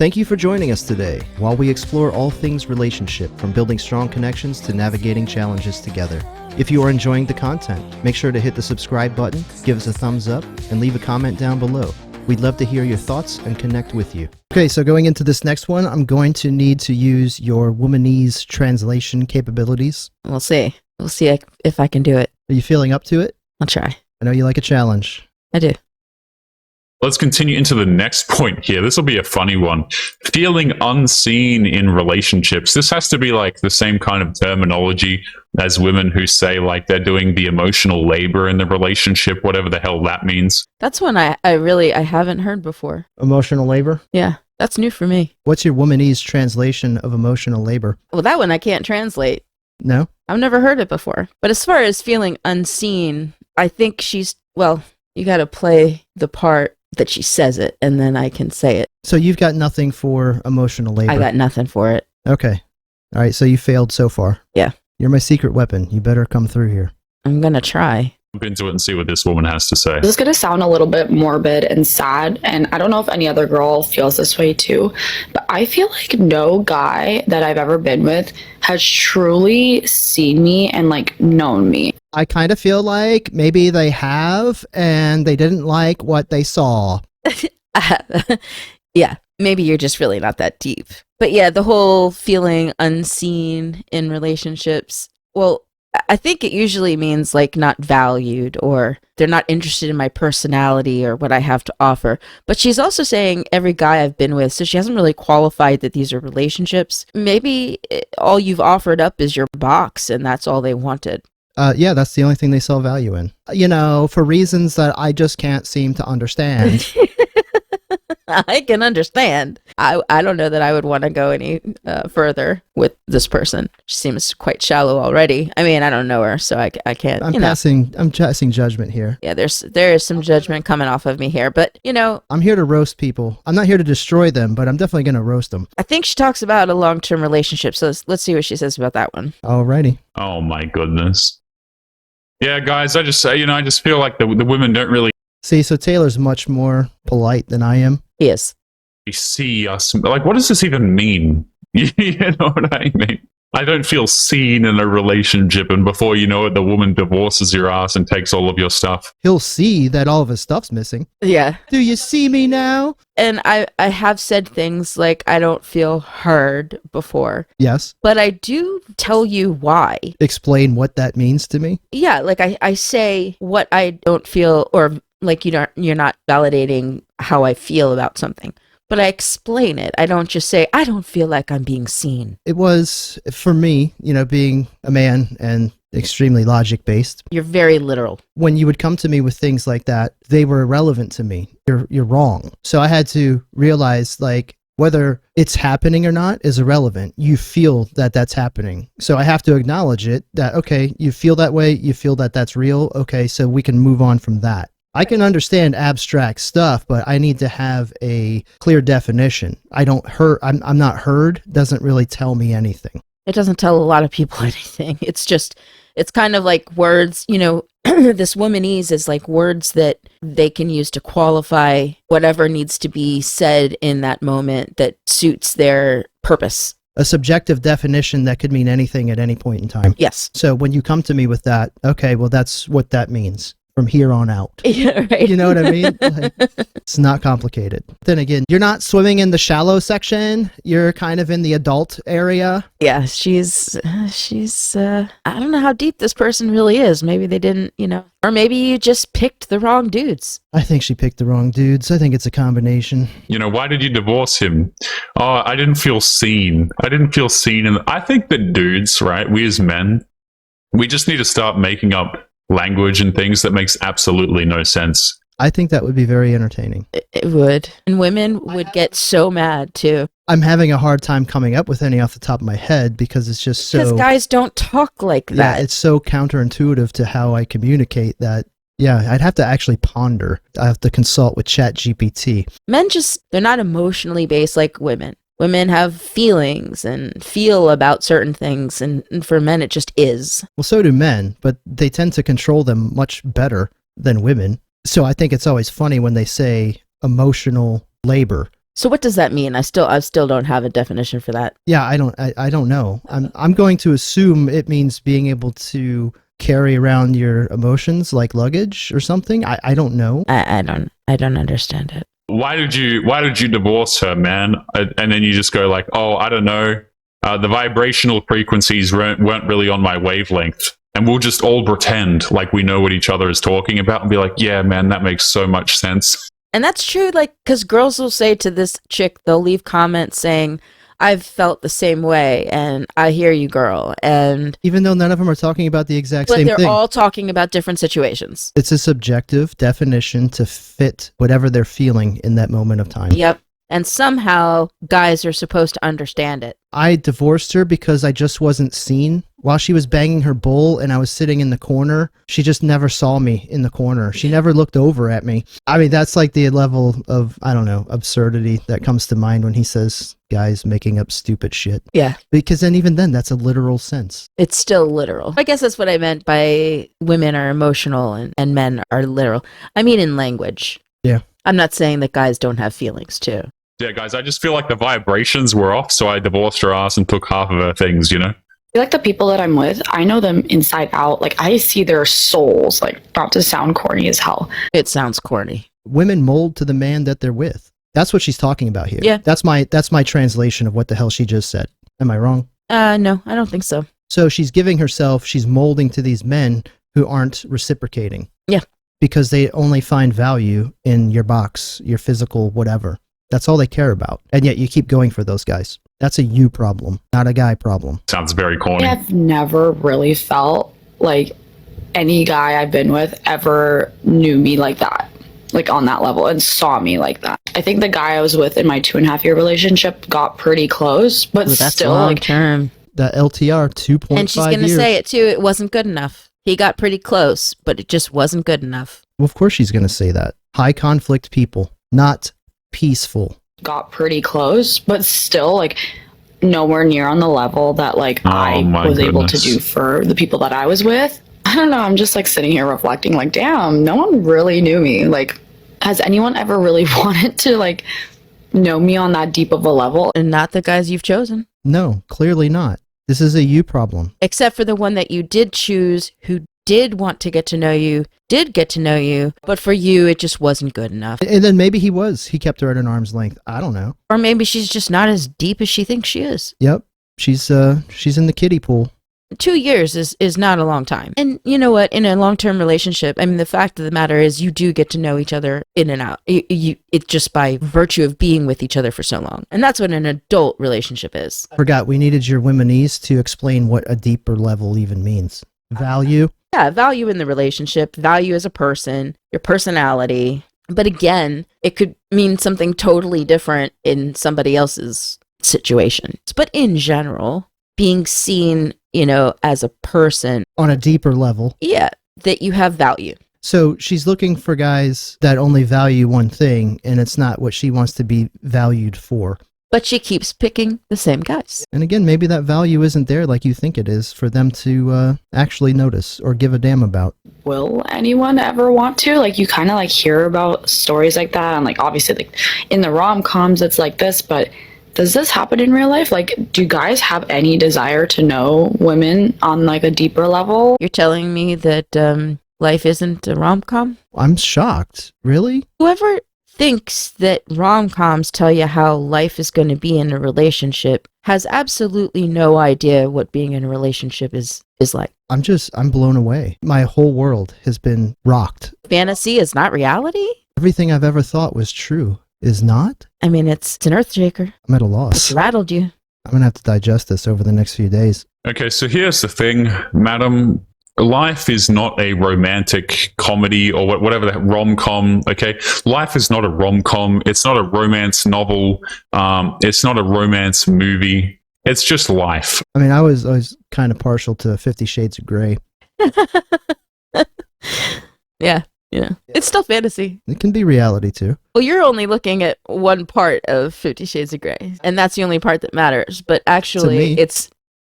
Thank you for joining us today while we explore all things relationship, from building strong connections to navigating challenges together. If you are enjoying the content, make sure to hit the subscribe button, give us a thumbs up, and leave a comment down below. We'd love to hear your thoughts and connect with you. Okay, so going into this next one, I'm going to need to use your Womanese translation capabilities. We'll see. We'll see if I can do it. Are you feeling up to it? I'll try. I know you like a challenge. I do. Let's continue into the next point here. This will be a funny one. Feeling unseen in relationships. This has to be like the same kind of terminology as women who say like they're doing the emotional labor in the relationship, whatever the hell that means. That's one I haven't heard before. Emotional labor? Yeah, that's new for me. What's your Womanese translation of emotional labor? Well, that one I can't translate. No? I've never heard it before. But as far as feeling unseen, I think you got to play the part that she says it, and then I can say it. So you've got nothing for emotional labor? I got nothing for it. Okay. All right, so you failed so far. Yeah. You're my secret weapon. You better come through here. I'm going to try. Jump into it and see what this woman has to say. This is going to sound a little bit morbid and sad, and I don't know if any other girl feels this way too, but I feel like no guy that I've ever been with has truly seen me and like known me. I kind of feel like maybe they have, and they didn't like what they saw. Yeah, maybe you're just really not that deep. But yeah, the whole feeling unseen in relationships, well, I think it usually means like not valued, or they're not interested in my personality or what I have to offer. But she's also saying every guy I've been with, so she hasn't really qualified that these are relationships. Maybe all you've offered up is your box, and that's all they wanted. Yeah, that's the only thing they saw value in. You know, for reasons that I just can't seem to understand. I can understand. I don't know that I would want to go any further with this person. She seems quite shallow already. I mean, I don't know her, so I can't. I'm passing judgment here. Yeah, there is some judgment coming off of me here, but I'm here to roast people. I'm not here to destroy them, but I'm definitely going to roast them. I think she talks about a long-term relationship, so let's see what she says about that one. Alrighty. Oh my goodness. Yeah, guys, I just feel like the women don't really See, so Taylor's much more polite than I am. He is. see us. Like, what does this even mean? You know what I mean? I don't feel seen in a relationship, and before you know it, the woman divorces your ass and takes all of your stuff. He'll see that all of his stuff's missing. Yeah. Do you see me now? And I have said things like I don't feel heard before. Yes. But I do tell you why. Explain what that means to me. Yeah, like I say what I don't feel, or like you're not validating how I feel about something. But I explain it. I don't just say, I don't feel like I'm being seen. It was, for me, being a man and extremely logic-based. You're very literal. When you would come to me with things like that, they were irrelevant to me. You're wrong. So I had to realize, like, whether it's happening or not is irrelevant. You feel that that's happening. So I have to acknowledge it, that, okay, you feel that way, you feel that that's real, okay, so we can move on from that. I can understand abstract stuff, but I need to have a clear definition. I'm not heard doesn't really tell me anything. It doesn't tell a lot of people anything. It's kind of like words, this womanese is like words that they can use to qualify whatever needs to be said in that moment that suits their purpose. A subjective definition that could mean anything at any point in time. Yes. So when you come to me with that, okay, well, that's what that means. From here on out. Yeah, right. You know what I mean? Like, it's not complicated. Then again, you're not swimming in the shallow section. You're kind of in the adult area. Yeah, she's I don't know how deep this person really is. Maybe they didn't, or maybe you just picked the wrong dudes. I think she picked the wrong dudes. I think it's a combination. Why did you divorce him? Oh, I didn't feel seen. And I think that dudes, right, we as men, we just need to start making up language and things that makes absolutely no sense. I think that would be very entertaining. It would. And women would get so mad too. I'm having a hard time coming up with any off the top of my head because it's just so... Because guys don't talk like that. Yeah, it's so counterintuitive to how I communicate that, yeah, I'd have to actually ponder. I have to consult with ChatGPT. Men they're not emotionally based like women. Women have feelings and feel about certain things, and for men it just is. Well, so do men, but they tend to control them much better than women. So I think it's always funny when they say emotional labor. So what does that mean? I still don't have a definition for that. Yeah, I don't know. I'm going to assume it means being able to carry around your emotions like luggage or something. I don't know. I don't understand it. Why did you divorce her, man? And then you just go like, oh, I don't know. The vibrational frequencies weren't really on my wavelength. And we'll just all pretend like we know what each other is talking about and be like, yeah, man, that makes so much sense. And that's true, like, because girls will say to this chick, they'll leave comments saying, I've felt the same way, and I hear you, girl. And Even though none of them are talking about the exact but same they're thing. all talking about different situations. It's a subjective definition to fit whatever they're feeling in that moment of time. Yep. And somehow guys are supposed to understand it. I divorced her because I just wasn't seen. While she was banging her bowl and I was sitting in the corner, she just never saw me in the corner. She never looked over at me. I mean, that's like the level of, I don't know, absurdity that comes to mind when he says guys making up stupid shit. Yeah. Because then even then, that's a literal sense. It's still literal. I guess that's what I meant by women are emotional and men are literal. I mean in language. Yeah. I'm not saying that guys don't have feelings too. Yeah, guys, I just feel like the vibrations were off, so I divorced her ass and took half of her things, you know? I feel like the people that I'm with, I know them inside out. Like, I see their souls. Like, not to sound corny as hell. It sounds corny. Women mold to the man that they're with. That's what she's talking about here. Yeah. That's my translation of what the hell she just said. Am I wrong? No, I don't think so. So she's giving herself, she's molding to these men who aren't reciprocating. Yeah. Because they only find value in your box, your physical whatever. That's all they care about. And yet you keep going for those guys. That's a you problem, not a guy problem. Sounds very corny. I've never really felt like any guy I've been with ever knew me like that, like on that level, and saw me like that. I think the guy I was with in my 2.5-year relationship got pretty close, but Ooh, that's still, long like, term. The LTR 2.5 And she's going to years. say it too. It wasn't good enough. He got pretty close, but it just wasn't good enough. Well, of course she's going to say that. High conflict people, not peaceful. got pretty close, but still, like, nowhere near on the level that, like, I my was able to goodness. do for the people that I was with. I don't know. I'm just like sitting here reflecting, like, damn, no one really knew me. Like, has anyone ever really wanted to, like, know me on that deep of a level? And not the guys you've chosen. No, clearly not. This is a you problem. Except for the one that you did choose who did want to get to know you, did get to know you, but for you, it just wasn't good enough. And then maybe he was. He kept her at an arm's length. I don't know. Or maybe she's just not as deep as she thinks she is. Yep. She's in the kiddie pool. 2 years is not a long time. And you know what? In a long-term relationship, I mean, the fact of the matter is you do get to know each other in and out. It's just by virtue of being with each other for so long. And that's what an adult relationship is. Forgot we needed your womenese to explain what a deeper level even means. Value. Yeah, value in the relationship, value as a person, your personality. But again, it could mean something totally different in somebody else's situation. But in general, being seen, you know, as a person, On a deeper level. yeah, that you have value. So she's looking for guys that only value one thing, and it's not what she wants to be valued for. But she keeps picking the same guys. And again, maybe that value isn't there like you think it is for them to actually notice or give a damn about. Will anyone ever want to? Like, you kind of like hear about stories like that, and like obviously like in the rom-coms it's like this, but does this happen in real life? Like, do guys have any desire to know women on like a deeper level? You're telling me that life isn't a rom-com? I'm shocked. Really? Whoever thinks that rom-coms tell you how life is going to be in a relationship has absolutely no idea what being in a relationship is like. I'm blown away. My whole world has been rocked. Fantasy is not reality? Everything I've ever thought was true is not? I mean, it's an earth shaker. I'm at a It's loss. rattled you. I'm going to have to digest this over the next few days. Okay, so here's the thing, madam. Life is not a romantic comedy or whatever that rom-com. Okay, life is not a rom-com. It's not a romance novel. It's not a romance movie. It's just life. I mean, I was kind of partial to 50 Shades of Grey. Yeah. It's still fantasy. It can be reality too. Well, you're only looking at one part of 50 Shades of Grey, and that's the only part that matters. But actually, me.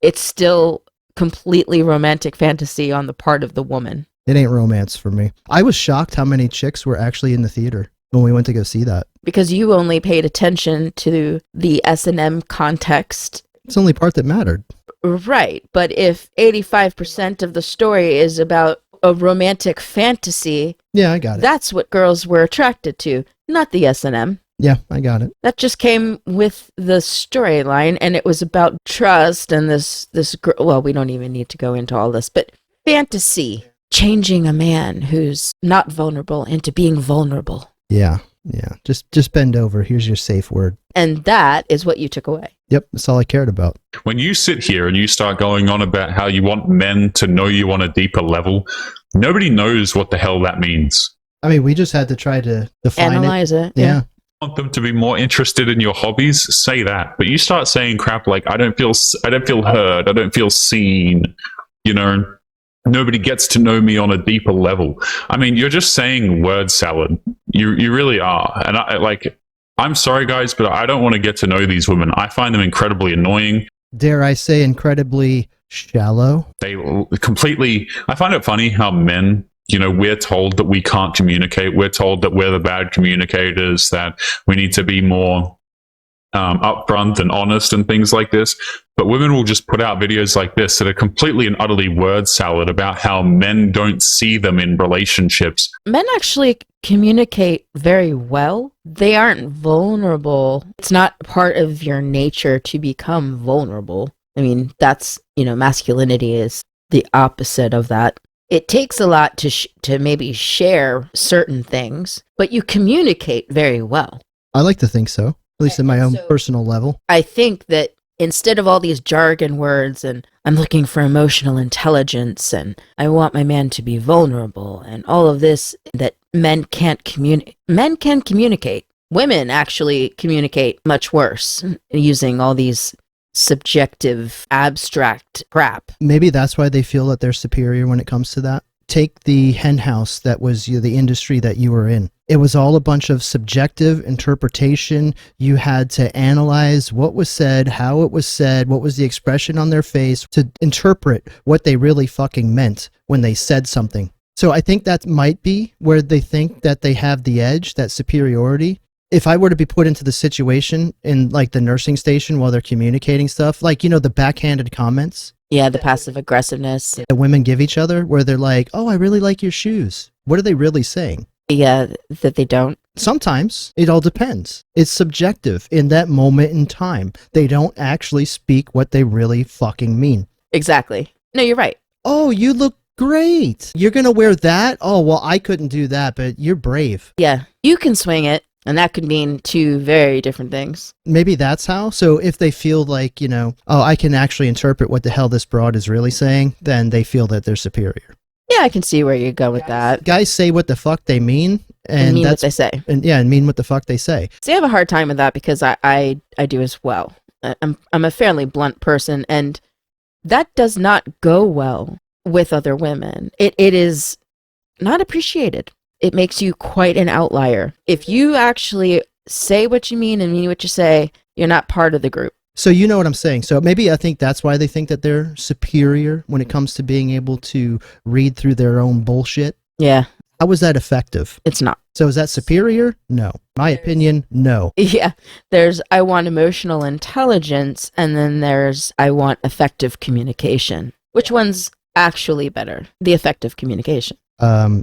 it's still completely romantic fantasy on the part of the woman. It ain't romance for me. I was shocked how many chicks were actually in the theater. when we went to go see that. Because you only paid attention to the S&M context. It's the only part that mattered. Right, but if 85% of the story is about a romantic fantasy, Yeah, I got it. that's what girls were attracted to, not the S&M. Yeah, I got it. That just came with the storyline, and it was about trust and this girl. Well, we don't even need to go into all this, but fantasy, changing a man who's not vulnerable into being vulnerable. Yeah. Just bend over. Here's your safe word. And that is what you took away. Yep, that's all I cared about. When you sit here and you start going on about how you want men to know you on a deeper level, nobody knows what the hell that means. I mean, we just had to try to define Analyze it. Yeah. Want them to be more interested in your hobbies, say that. But you start saying crap like I don't feel heard, I don't feel seen, nobody gets to know me on a deeper level. I mean, you're just saying word salad. You really are. And I'm sorry guys, but I don't want to get to know these women. I find them incredibly annoying. Dare I say incredibly shallow? I find it funny how men, we're told that we can't communicate. We're told that we're the bad communicators, that we need to be more upfront and honest and things like this. But women will just put out videos like this that are completely and utterly word salad about how men don't see them in relationships. Men actually communicate very well. They aren't vulnerable. It's not part of your nature to become vulnerable. I mean, that's, masculinity is the opposite of that. It takes a lot to maybe share certain things, but you communicate very well. I like to think so, at least in my own personal level. I think that instead of all these jargon words and I'm looking for emotional intelligence and I want my man to be vulnerable and all of this, that men can't communicate. Men can communicate. Women actually communicate much worse using all these subjective, abstract crap. Maybe that's why they feel that they're superior when it comes to that. Take the hen house that was the industry that you were in. It was all a bunch of subjective interpretation. You had to analyze what was said, how it was said, what was the expression on their face to interpret what they really fucking meant when they said something. So I think that might be where they think that they have the edge, that superiority. If I were to be put into the situation in like the nursing station while they're communicating stuff, like, the backhanded comments. Yeah, the passive aggressiveness. The women give each other where they're like, oh, I really like your shoes. What are they really saying? Yeah, that they don't. Sometimes it all depends. It's subjective in that moment in time. They don't actually speak what they really fucking mean. Exactly. No, you're right. Oh, you look great. You're going to wear that? Oh, well, I couldn't do that, but you're brave. Yeah, you can swing it. And that could mean two very different things. Maybe that's how. So if they feel like, oh, I can actually interpret what the hell this broad is really saying, then they feel that they're superior. Yeah, I can see where you go with that. Guys say what the fuck they mean. And mean that's what they say. And mean what the fuck they say. See, I have a hard time with that because I do as well. I'm a fairly blunt person, and that does not go well with other women. It is not appreciated. It makes you quite an outlier. If you actually say what you mean and mean what you say, you're not part of the group. So you know what I'm saying. So maybe I think that's why they think that they're superior when it comes to being able to read through their own bullshit. Yeah. How was that effective? It's not. So is that superior? No. My opinion, no. Yeah. There's I want emotional intelligence, and then there's I want effective communication. Which one's actually better? The effective communication.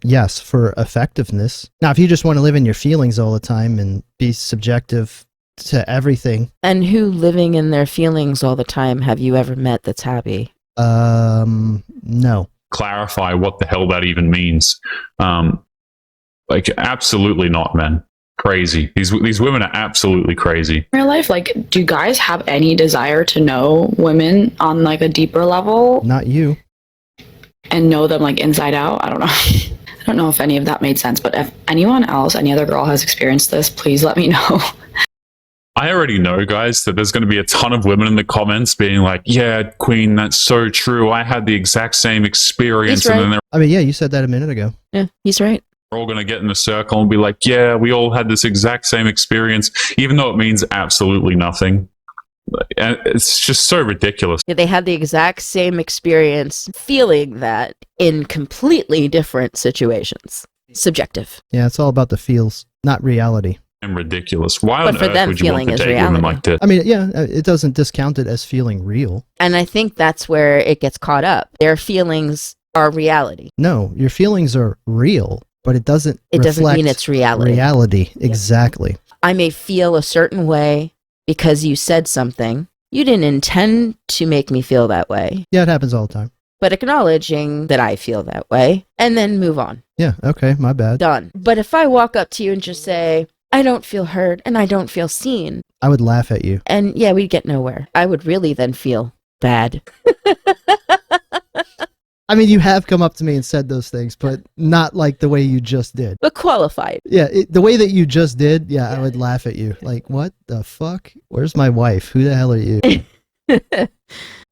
Yes, for effectiveness. Now, if you just want to live in your feelings all the time and be subjective to everything. And who living in their feelings all the time have you ever met that's happy? No. Clarify what the hell that even means. Absolutely not, man. Crazy. These women are absolutely crazy. In real life, do guys have any desire to know women on a deeper level? Not you. And know them inside out? I don't know. I don't know if any of that made sense, but if anyone else, any other girl has experienced this, please let me know. I already know, guys, that there's going to be a ton of women in the comments being like, yeah, Queen, that's so true. I had the exact same experience. He's right. And then yeah, you said that a minute ago. Yeah, he's right. they're all going to get in a circle and be like, yeah, we all had this exact same experience, even though it means absolutely nothing. And it's just so ridiculous. Yeah, they had the exact same experience feeling that in completely different situations. Subjective. Yeah, it's all about the feels. not reality. And ridiculous. Why But on for earth them, would you want feeling to is date women reality. like this? I mean, yeah, it doesn't discount it as feeling real. And I think that's where it gets caught up. Their feelings are reality. No, your feelings are real, but it doesn't Doesn't reflect mean it's reality. reality. Exactly. I may feel a certain way because you said something. You didn't intend to make me feel that way, Yeah, it happens all the time. but acknowledging that I feel that way and then move on. Yeah, okay, my bad. Done. But if I walk up to you and just say, I don't feel heard and I don't feel seen, I would laugh at you. and yeah, we'd get nowhere. I would really then feel bad. I mean, you have come up to me and said those things, but not like the way you just did. But qualified. Yeah, the way that you just did, yeah, I would laugh at you. Like, what the fuck? Where's my wife? Who the hell are you? All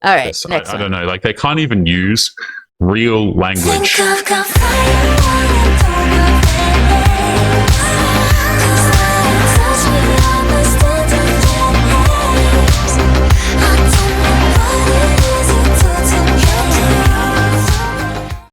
right, Yes, next I one. don't know. Like they can't even use real language. Think I've got fire.